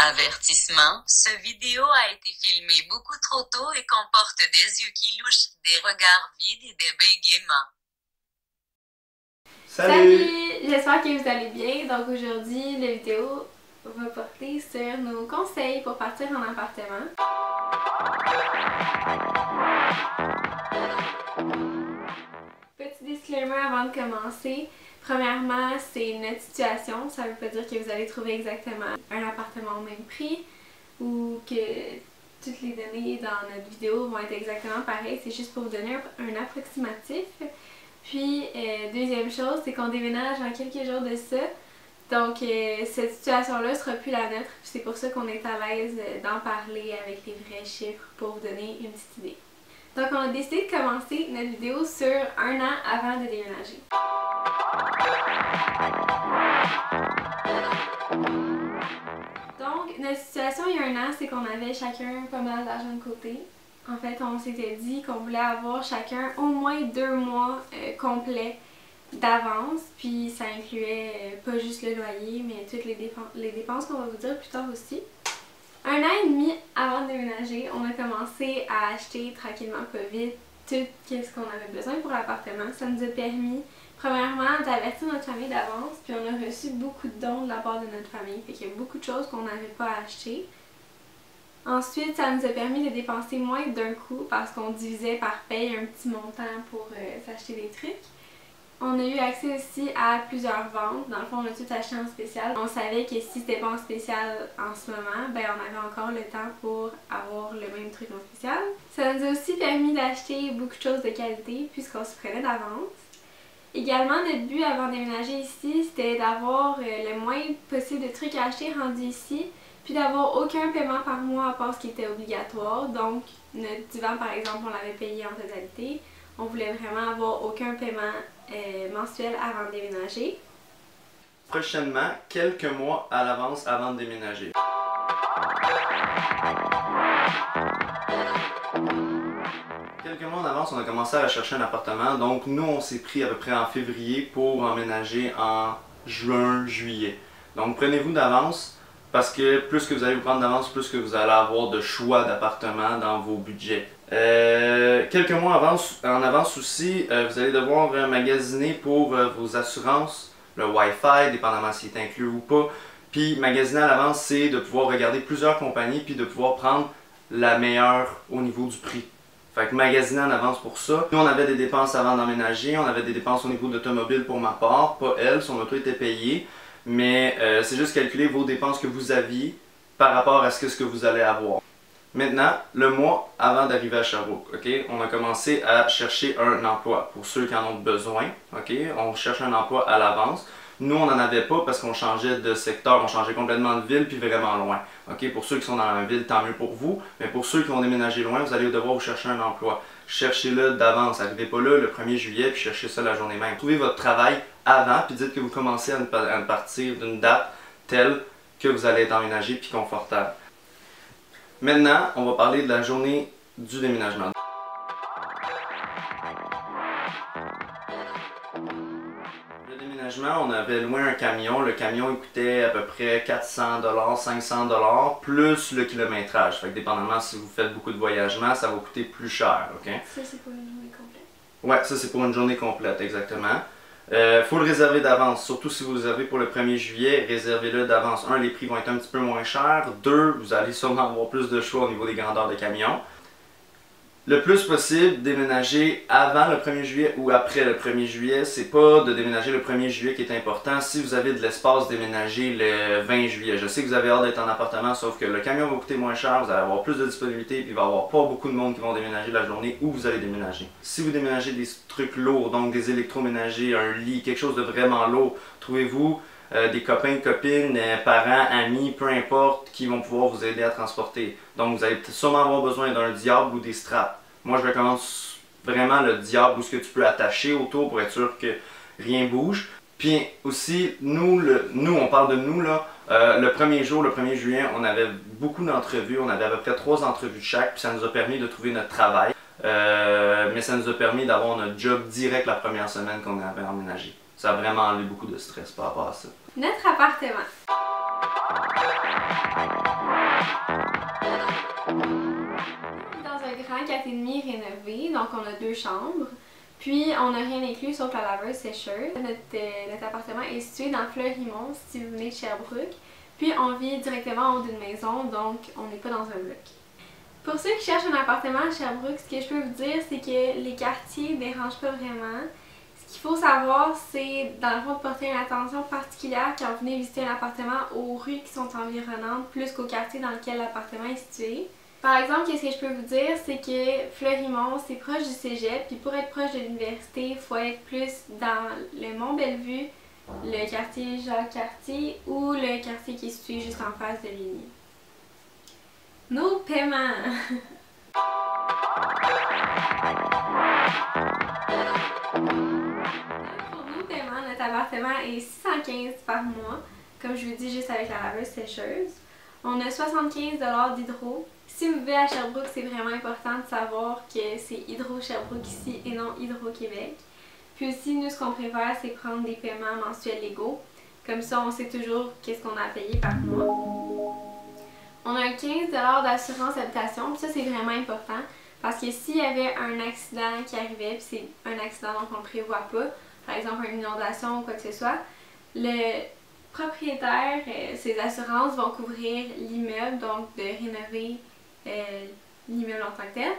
Avertissement, ce vidéo a été filmé beaucoup trop tôt et comporte des yeux qui louchent, des regards vides et des bégaiements. Salut! J'espère que vous allez bien. Donc aujourd'hui, la vidéo va porter sur nos conseils pour partir en appartement. Petit disclaimer avant de commencer. Premièrement, c'est notre situation. Ça ne veut pas dire que vous allez trouver exactement un appartement au même prix ou que toutes les données dans notre vidéo vont être exactement pareilles. C'est juste pour vous donner un approximatif. Puis, deuxième chose, c'est qu'on déménage en quelques jours de ça. Donc, cette situation-là ne sera plus la nôtre. C'est pour ça qu'on est à l'aise d'en parler avec les vrais chiffres pour vous donner une petite idée. Donc, on a décidé de commencer notre vidéo sur un an avant de déménager. Donc, notre situation il y a un an, c'est qu'on avait chacun pas mal d'argent de côté. En fait, on s'était dit qu'on voulait avoir chacun au moins 2 mois complets d'avance. Puis ça incluait pas juste le loyer, mais toutes les dépenses qu'on va vous dire plus tard aussi. Un an et demi avant de déménager, on a commencé à acheter tranquillement pas vite tout ce qu'on avait besoin pour l'appartement. Ça nous a permis, premièrement, d'avertir notre famille d'avance. Puis on a reçu beaucoup de dons de la part de notre famille. Fait qu'il y a beaucoup de choses qu'on n'avait pas à acheter. Ensuite, ça nous a permis de dépenser moins d'un coup parce qu'on divisait par paye un petit montant pour s'acheter des trucs. On a eu accès aussi à plusieurs ventes. Dans le fond, on a tout acheté en spécial. On savait que si c'était pas en spécial en ce moment, ben on avait encore le temps pour avoir le même truc en spécial. Ça nous a aussi permis d'acheter beaucoup de choses de qualité puisqu'on se prenait d'avance. Également, notre but avant de déménager ici, c'était d'avoir le moins possible de trucs à acheter rendus ici, puis d'avoir aucun paiement par mois à part ce qui était obligatoire. Donc, notre divan, par exemple, on l'avait payé en totalité. On voulait vraiment avoir aucun paiement mensuel avant de déménager. Prochainement, quelques mois à l'avance avant de déménager. Quelques mois en avance, on a commencé à rechercher un appartement. Donc, nous, on s'est pris à peu près en février pour emménager en juin, juillet. Donc, prenez-vous d'avance. Parce que plus que vous allez vous prendre d'avance, plus que vous allez avoir de choix d'appartements dans vos budgets. Quelques mois en avance aussi, vous allez devoir magasiner pour vos assurances, le Wi-Fi, dépendamment s'il est inclus ou pas. Puis magasiner à l'avance, c'est de pouvoir regarder plusieurs compagnies puis de pouvoir prendre la meilleure au niveau du prix. Fait que magasiner en avance pour ça. Nous, on avait des dépenses avant d'emménager, on avait des dépenses au niveau de l'automobile pour ma part, pas elle, son auto était payée. Mais c'est juste calculer vos dépenses que vous aviez par rapport à ce que vous allez avoir. Maintenant, le mois avant d'arriver à Sherbrooke, on a commencé à chercher un emploi pour ceux qui en ont besoin. On cherche un emploi à l'avance. Nous, on n'en avait pas parce qu'on changeait de secteur, on changeait complètement de ville puis vraiment loin. Pour ceux qui sont dans la ville, tant mieux pour vous. Mais pour ceux qui vont déménager loin, vous allez devoir vous chercher un emploi. Cherchez-le d'avance. N'arrivez pas là le 1er juillet puis cherchez ça la journée même. Trouvez votre travail avant puis dites que vous commencez à partir d'une date telle que vous allez être emménagé puis confortable. Maintenant, on va parler de la journée du déménagement. Le déménagement, on avait loué un camion. Le camion il coûtait à peu près 400 $, 500 $, plus le kilométrage. Fait que dépendamment si vous faites beaucoup de voyagements, ça va coûter plus cher. Ça, c'est pour une journée complète? Ouais, ça c'est pour une journée complète, exactement. Faut le réserver d'avance, surtout si vous le réservez pour le 1er juillet, réservez-le d'avance. 1, les prix vont être un petit peu moins chers. 2, vous allez sûrement avoir plus de choix au niveau des grandeurs de camions. Le plus possible, déménager avant le 1er juillet ou après le 1er juillet. C'est pas de déménager le 1er juillet qui est important. Si vous avez de l'espace, déménager le 20 juillet. Je sais que vous avez hâte d'être en appartement, sauf que le camion va coûter moins cher, vous allez avoir plus de disponibilité, puis il va y avoir pas beaucoup de monde qui vont déménager la journée où vous allez déménager. Si vous déménagez des trucs lourds, donc des électroménagers, un lit, quelque chose de vraiment lourd, trouvez-vous des copains, copines, parents, amis, peu importe, qui vont pouvoir vous aider à transporter. Donc vous allez sûrement avoir besoin d'un diable ou des straps. Moi je recommande vraiment le diable ou ce que tu peux attacher autour pour être sûr que rien bouge. Puis aussi, nous on parle de nous là, le premier jour, le 1er juillet, on avait beaucoup d'entrevues, on avait à peu près 3 entrevues de chaque, puis ça nous a permis de trouver notre travail. Mais ça nous a permis d'avoir notre job direct la première semaine qu'on avait emménagé. Ça a vraiment enlevé beaucoup de stress par rapport à ça. Notre appartement. donc on a 2 chambres. Puis on n'a rien inclus sauf la laveuse sécheuse. Notre appartement est situé dans Fleurimont si vous venez de Sherbrooke. Puis on vit directement en haut d'une maison, donc on n'est pas dans un bloc. Pour ceux qui cherchent un appartement à Sherbrooke, ce que je peux vous dire, c'est que les quartiers ne dérangent pas vraiment. Ce qu'il faut savoir, c'est dans le fond de porter une attention particulière quand vous venez visiter un appartement aux rues qui sont environnantes plus qu'au quartier dans lequel l'appartement est situé. Par exemple, ce que je peux vous dire, c'est que Fleurimont, c'est proche du cégep, puis pour être proche de l'université, il faut être plus dans le Mont-Bellevue, le quartier Jacques-Cartier ou le quartier qui est situé juste en face de Ligny. Nos paiements! Pour nos paiements, notre appartement est 615 par mois, comme je vous dis, juste avec la laveuse sécheuse. On a 75 $ d'hydro. Si vous vivez à Sherbrooke, c'est vraiment important de savoir que c'est Hydro Sherbrooke ici et non Hydro-Québec. Puis aussi, nous, ce qu'on préfère, c'est prendre des paiements mensuels légaux. Comme ça, on sait toujours qu'est-ce qu'on a à payer par mois. On a un 15 $ d'assurance habitation, puis ça, c'est vraiment important. Parce que s'il y avait un accident qui arrivait, puis c'est un accident dont on ne prévoit pas, par exemple une inondation ou quoi que ce soit, le propriétaire, ses assurances vont couvrir l'immeuble, donc de rénover l'immeuble en tant que tel.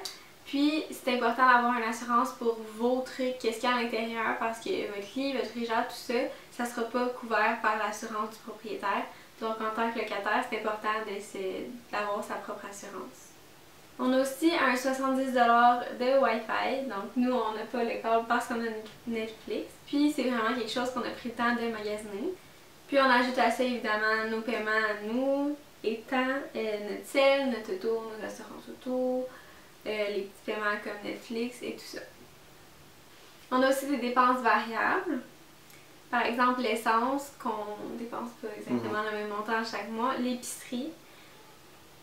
Puis c'est important d'avoir une assurance pour vos trucs, qu'est-ce qu'il y a à l'intérieur, parce que votre lit, votre frigidaire, tout ça, ça ne sera pas couvert par l'assurance du propriétaire. Donc en tant que locataire, c'est important d'avoir sa propre assurance. On a aussi un 70 $ de Wi-Fi, donc nous on n'a pas le câble parce qu'on a Netflix. Puis c'est vraiment quelque chose qu'on a pris le temps de magasiner. Puis on ajoute à ça évidemment nos paiements à nous, étant notre sel, notre auto, nos assurances auto, les petits paiements comme Netflix et tout ça. On a aussi des dépenses variables. Par exemple l'essence, qu'on ne dépense pas exactement le même montant chaque mois, l'épicerie.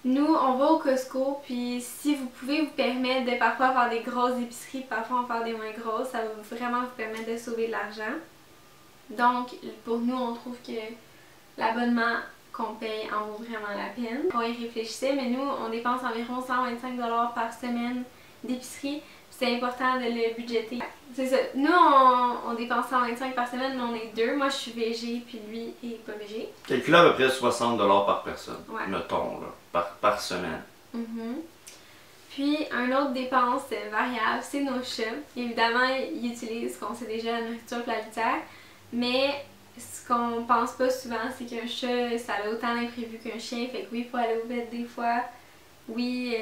Nous, on va au Costco, puis si vous pouvez vous permettre de parfois faire des grosses épiceries, parfois en faire des moins grosses, ça va vraiment vous permettre de sauver de l'argent. Donc, pour nous, on trouve que l'abonnement qu'on paye en vaut vraiment la peine. On y réfléchissait, mais nous, on dépense environ 125 $ par semaine d'épicerie. C'est important de le budgéter. C'est ça. Nous, on dépense 125 par semaine, mais on est 2. Moi, je suis végé, puis lui est pas végé. Calculez à peu près 60 $ par personne, ouais. Mettons, là, par semaine. Puis, une autre dépense variable, c'est nos chats. Évidemment, ils utilisent, qu'on sait déjà, la nourriture et la litière, mais ce qu'on pense pas souvent, c'est qu'un chat, ça a autant d'imprévus qu'un chien. Fait que oui, il faut aller au vet des fois. Oui,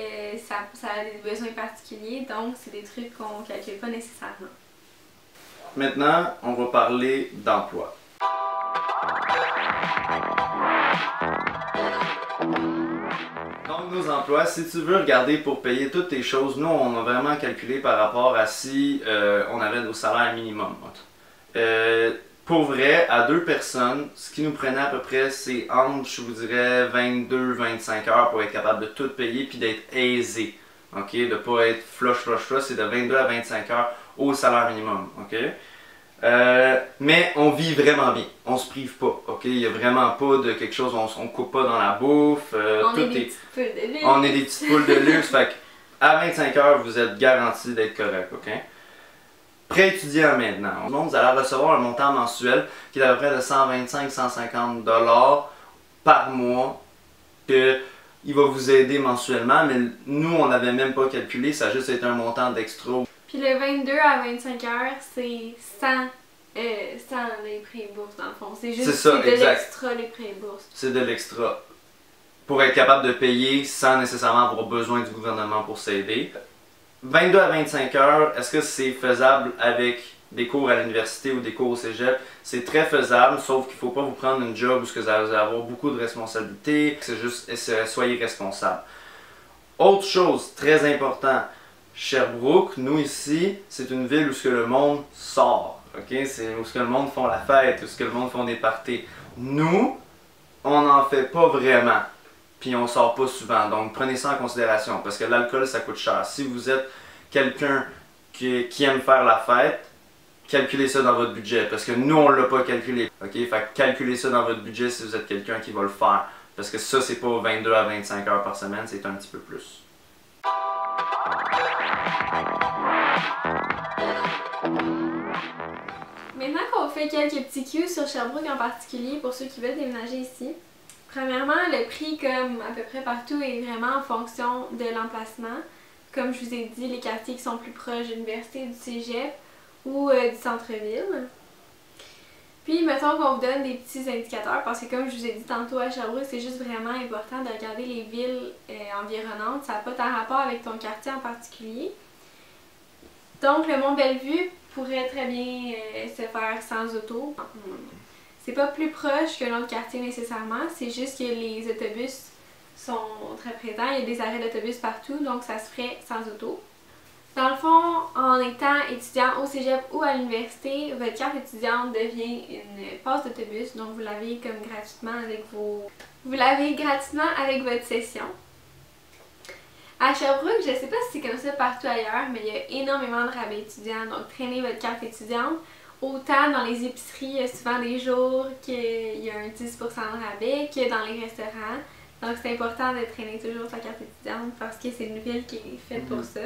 ça a des besoins particuliers, donc c'est des trucs qu'on ne calcule pas nécessairement. Maintenant, on va parler d'emploi. Donc, nos emplois, si tu veux regarder pour payer toutes tes choses, nous, on a vraiment calculé par rapport à si on avait nos salaires minimum. Pour vrai, à 2 personnes, ce qui nous prenait à peu près, c'est entre, je vous dirais, 22-25 heures pour être capable de tout payer puis d'être aisé. Ok? De ne pas être flush, c'est de 22 à 25 heures au salaire minimum. Ok? Mais on vit vraiment bien, on se prive pas. Ok? Il n'y a vraiment pas de quelque chose, on ne coupe pas dans la bouffe. On est des petites poules de luxe. On est des petites poules de luxe. Fait à 25 heures, vous êtes garantis d'être correct. Ok? Pré-étudiant maintenant. Vous allez recevoir un montant mensuel qui est à peu près de 125-150 $ par mois que il va vous aider mensuellement, mais nous on n'avait même pas calculé, ça a juste été un montant d'extra. Puis le 22 à 25 heures, c'est sans les prêts bourses dans le fond. C'est juste de l'extra les prêts bourses. C'est de l'extra. Pour être capable de payer sans nécessairement avoir besoin du gouvernement pour s'aider. 22 à 25 heures, est-ce que c'est faisable avec des cours à l'université ou des cours au cégep? C'est très faisable, sauf qu'il ne faut pas vous prendre une job où vous allez avoir beaucoup de responsabilités. C'est juste, soyez responsable. Autre chose très important, Sherbrooke, nous ici, c'est une ville où le monde sort. Okay? C'est où le monde font la fête, où le monde font des parties. Nous, on n'en fait pas vraiment. Puis on sort pas souvent, donc prenez ça en considération, parce que l'alcool ça coûte cher. Si vous êtes quelqu'un qui aime faire la fête, calculez ça dans votre budget, parce que nous on l'a pas calculé. Ok, fait calculez ça dans votre budget si vous êtes quelqu'un qui va le faire, parce que ça c'est pas 22 à 25 heures par semaine, c'est un petit peu plus. on fait quelques petits cues sur Sherbrooke en particulier pour ceux qui veulent déménager ici. Premièrement, le prix, comme à peu près partout, est vraiment en fonction de l'emplacement. Comme je vous ai dit, les quartiers qui sont plus proches de l'université, du cégep ou du centre-ville. Puis, mettons qu'on vous donne des petits indicateurs parce que comme je vous ai dit tantôt à Sherbrooke, c'est juste vraiment important de regarder les villes environnantes. Ça n'a pas tant rapport avec ton quartier en particulier. Donc, le Mont-Bellevue pourrait très bien se faire sans auto. C'est pas plus proche qu'un autre quartier nécessairement, c'est juste que les autobus sont très présents. Il y a des arrêts d'autobus partout, donc ça se ferait sans auto. Dans le fond, en étant étudiant au cégep ou à l'université, votre carte étudiante devient une passe d'autobus, donc vous l'avez comme gratuitement avec votre session. À Sherbrooke, je sais pas si c'est comme ça partout ailleurs, mais il y a énormément de rabais étudiants, donc traînez votre carte étudiante. Autant dans les épiceries, il y a souvent des jours qu'il y a un 10% de rabais que dans les restaurants. Donc c'est important de traîner toujours sa carte étudiante parce que c'est une ville qui est faite pour ça.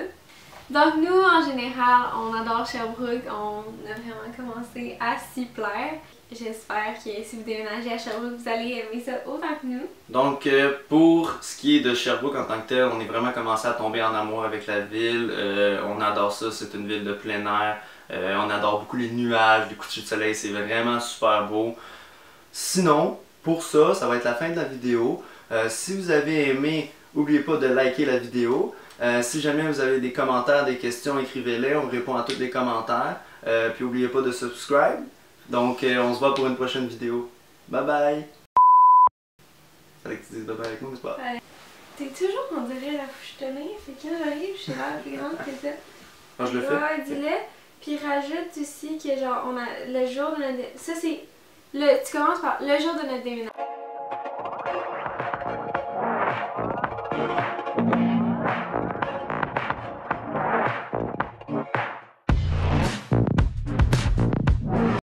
Donc nous, en général, on adore Sherbrooke, on a vraiment commencé à s'y plaire. J'espère que si vous déménagez à Sherbrooke, vous allez aimer ça autant que nous. Donc pour ce qui est de Sherbrooke en tant que tel, on est vraiment commencé à tomber en amour avec la ville. On adore ça, c'est une ville de plein air. On adore beaucoup les nuages, les couchers de soleil, c'est vraiment super beau. Sinon, pour ça, ça va être la fin de la vidéo. Si vous avez aimé, n'oubliez pas de liker la vidéo. Si jamais vous avez des commentaires, des questions, écrivez-les, on répond à tous les commentaires. Puis n'oubliez pas de subscribe. Donc on se voit pour une prochaine vidéo. Bye bye! Fallait que tu dises bye bye avec moi, n'est-ce pas? T'es toujours, on dirait, la fouchetonnée, fait que quand j'arrive, je suis l'air plus grande que ça. Ah, je le fais? Ouais, dis-le. Puis rajoute aussi que genre, on a le jour de notre... Ça c'est... Tu commences par le jour de notre déménagement.